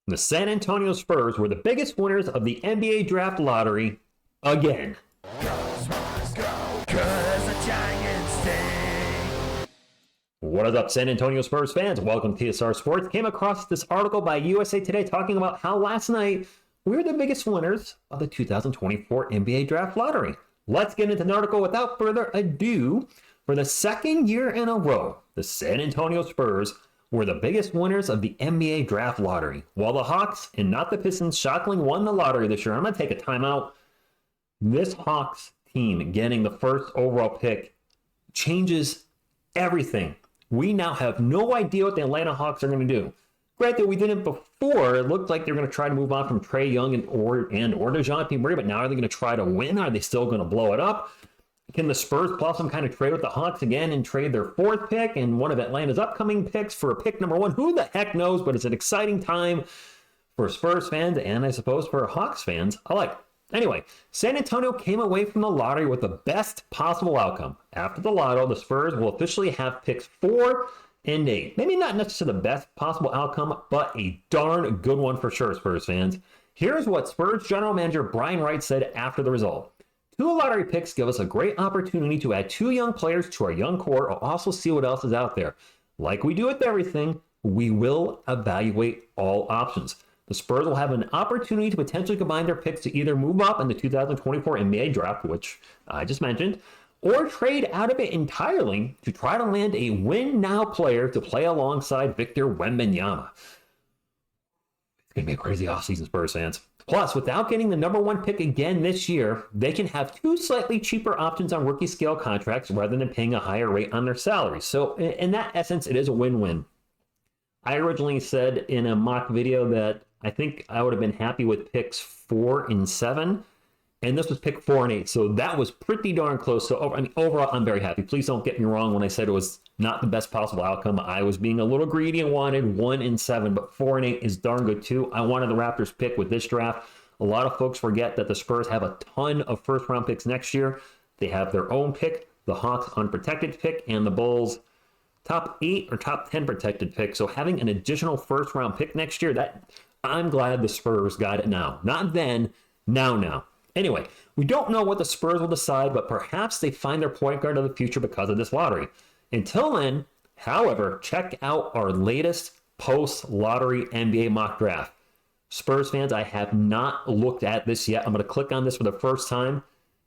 The San Antonio Spurs were the biggest winners of the NBA draft lottery again. What is up, San Antonio Spurs fans? Welcome to TSR Sports. Came across this article by USA Today talking about how last night we were the biggest winners of the 2024 NBA draft lottery. Let's get into the article without further ado. For the second year in a row, the San Antonio Spurs were the biggest winners of the NBA draft lottery. While the Hawks and not the Pistons shockingly won the lottery this year, I'm going to take a timeout. This Hawks team getting the first overall pick changes everything. We now have no idea what the Atlanta Hawks are going to do. Granted, we didn't before. It looked like they're going to try to move on from Trae Young or DeJounte Murray, but now are they going to try to win? Are they still going to blow it up? Can the Spurs pull some kind of trade with the Hawks again and trade their fourth pick and one of Atlanta's upcoming picks for pick number one? Who the heck knows, but it's an exciting time for Spurs fans and I suppose for Hawks fans alike. Anyway, San Antonio came away from the lottery with the best possible outcome. After the lotto, the Spurs will officially have picks 4 and 8. Maybe not necessarily the best possible outcome, but a darn good one for sure, Spurs fans. Here's what Spurs general manager Brian Wright said after the result. 2 lottery picks give us a great opportunity to add 2 young players to our young core or also see what else is out there. Like we do with everything, we will evaluate all options. The Spurs will have an opportunity to potentially combine their picks to either move up in the 2024 NBA draft, which I just mentioned, or trade out of it entirely to try to land a win-now player to play alongside Victor Wembanyama. It's going to be a crazy offseason, Spurs fans. Plus, without getting the number 1 pick again this year, they can have 2 slightly cheaper options on rookie scale contracts rather than paying a higher rate on their salaries. So in that essence, it is a win-win. I originally said in a mock video that I think I would have been happy with picks 4 and 7, and this was pick 4 and 8. So that was pretty darn close. So overall, I'm very happy. Please don't get me wrong when I said it was not the best possible outcome. I was being a little greedy and wanted 1 and 7, but 4 and 8 is darn good too. I wanted the Raptors pick with this draft. A lot of folks forget that the Spurs have a ton of first-round picks next year. They have their own pick, the Hawks unprotected pick, and the Bulls top 8 or top 10 protected pick. So having an additional first-round pick next year, that I'm glad the Spurs got it now. Not then, now. Anyway, we don't know what the Spurs will decide, but perhaps they find their point guard of the future because of this lottery. Until then, however, check out our latest post-lottery NBA mock draft. Spurs fans, I have not looked at this yet. I'm going to click on this for the first time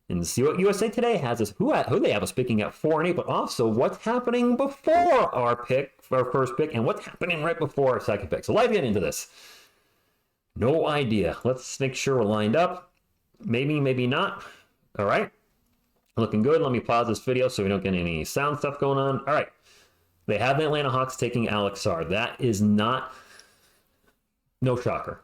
and see what USA Today has us, who they have us picking at 4 and 8, but also what's happening before our first pick, and what's happening right before our second pick. So let's get into this. No idea. Let's make sure we're lined up. Maybe, maybe not. All right. Looking good. Let me pause this video so we don't get any sound stuff going on. All right. They have the Atlanta Hawks taking Alex Sarr. That is no shocker.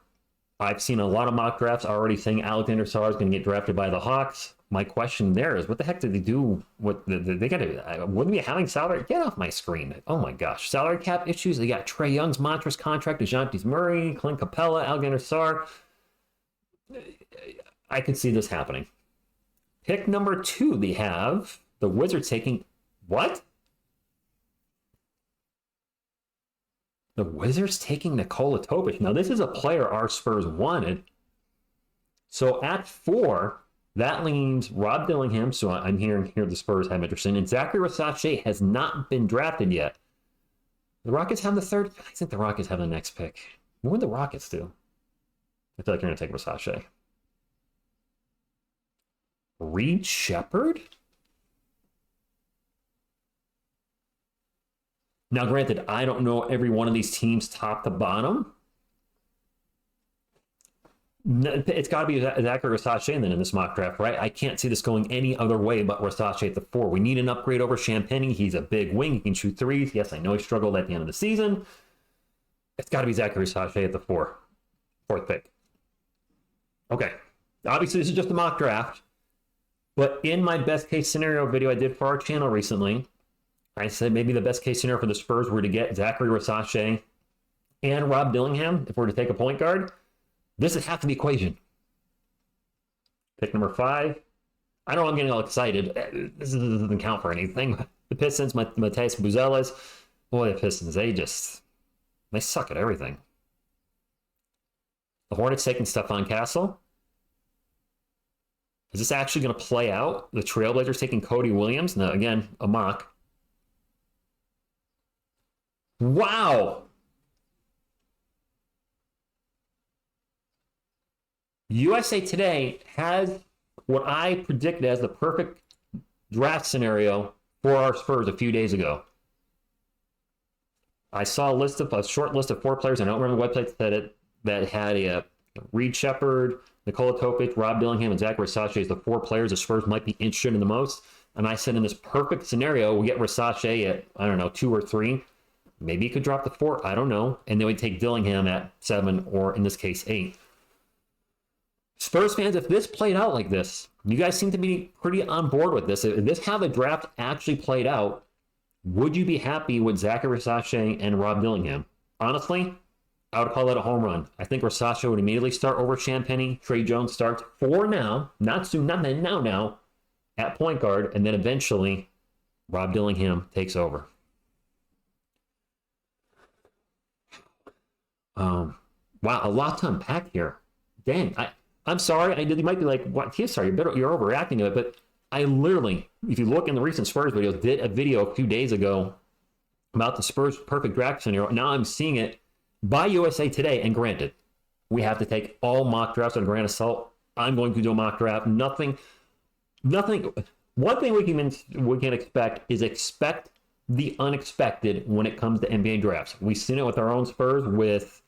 I've seen a lot of mock drafts already saying Alexander Sarr is going to get drafted by the Hawks. My question there is, what the heck did they do? What they got to? Wouldn't be having salary? Get off my screen! Oh my gosh, salary cap issues. They got Trae Young's monstrous contract, DeJounte Murray, Clint Capella, Alexander Sarr. I could see this happening. Pick number 2, they have the Wizards taking what? The Wizards taking Nikola Topic. Now this is a player our Spurs wanted. So at 4. That leaves Rob Dillingham, so I'm hearing here the Spurs have interest in, and Zachary Versace has not been drafted yet. The Rockets have the 3rd. I think the Rockets have the next pick. What would the Rockets do? I feel like you're going to take Versace. Reed Shepherd? Now, granted, I don't know every one of these teams top to bottom. It's got to be Zachary Versace then in this mock draft, right? I can't see this going any other way but Versace at the 4. We need an upgrade over Champagnie. He's a big wing. He can shoot threes. Yes, I know he struggled at the end of the season. It's got to be Zachary Versace at the 4th pick. Okay. Obviously, this is just a mock draft. But in my best case scenario video I did for our channel recently, I said maybe the best case scenario for the Spurs were to get Zachary Versace and Rob Dillingham if we're to take a point guard. This is half of the equation. Pick number 5. I know I'm getting all excited. This doesn't count for anything. The Pistons, Matisse Buzelis. Boy, the Pistons, they suck at everything. The Hornets taking Stephon Castle. Is this actually going to play out? The Trailblazers taking Cody Williams. Now, again, a mock. Wow. USA Today has what I predicted as the perfect draft scenario for our Spurs a few days ago. I saw a short list of 4 players. I don't remember what website said it, that had a Reed Shepard, Nikola Topic, Rob Dillingham, and Zach Versace as the 4 players the Spurs might be interested in the most. And I said in this perfect scenario, we get Versace at, I don't know, 2 or 3. Maybe he could drop to 4. I don't know. And then we take Dillingham at 7, or in this case, 8. Spurs fans, if this played out like this, you guys seem to be pretty on board with this. If this how the draft actually played out, would you be happy with Zachary Versace and Rob Dillingham? Honestly, I would call it a home run. I think Versace would immediately start over Champagnie. Trey Jones starts for now, not soon, not then, now, at point guard, and then eventually Rob Dillingham takes over. Wow, a lot to unpack here. Dang, I'm sorry. You might be like, "What? TSR, you're overreacting to it." But I literally, if you look in the recent Spurs videos, did a video a few days ago about the Spurs perfect draft scenario. Now I'm seeing it by USA Today. And granted, we have to take all mock drafts with a grain of salt. I'm going to do a mock draft. Nothing. One thing we can expect is the unexpected when it comes to NBA drafts. We've seen it with our own Spurs with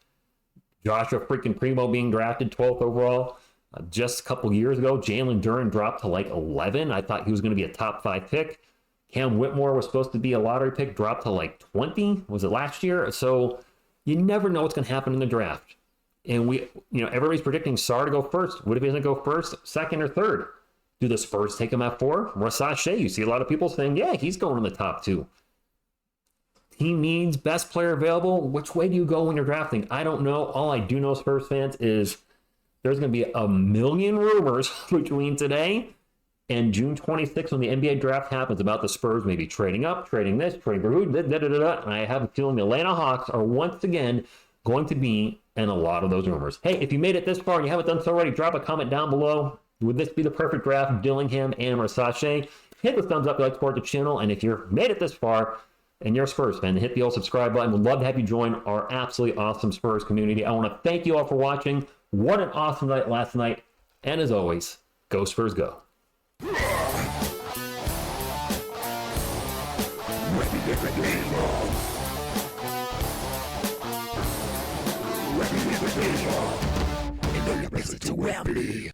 Joshua freaking Primo being drafted 12th overall. Just a couple years ago, Jalen Duren dropped to like 11. I thought he was going to be a top 5 pick. Cam Whitmore was supposed to be a lottery pick, dropped to like 20. Was it last year? So you never know what's going to happen in the draft. And everybody's predicting Sarr to go first. What if he doesn't go first, second, or third? Do the Spurs take him at 4? Versace, you see a lot of people saying, yeah, he's going in the top 2. Team needs best player available. Which way do you go when you're drafting? I don't know. All I do know, Spurs fans, is there's going to be a million rumors between today and June 26th when the NBA draft happens about the Spurs maybe trading up, trading this, trading for who, and I have a feeling the Atlanta Hawks are once again going to be in a lot of those rumors. Hey, if you made it this far and you haven't done so already, drop a comment down below. Would this be the perfect draft? Dillingham and Versace? Hit the thumbs up if you like to support the channel, and if you've made it this far and you're a Spurs fan, hit the old subscribe button. We'd love to have you join our absolutely awesome Spurs community. I want to thank you all for watching. What an awesome night last night. And as always, go Spurs go. Ready to the game on. Ready to the game on. And then you listen to Wembley.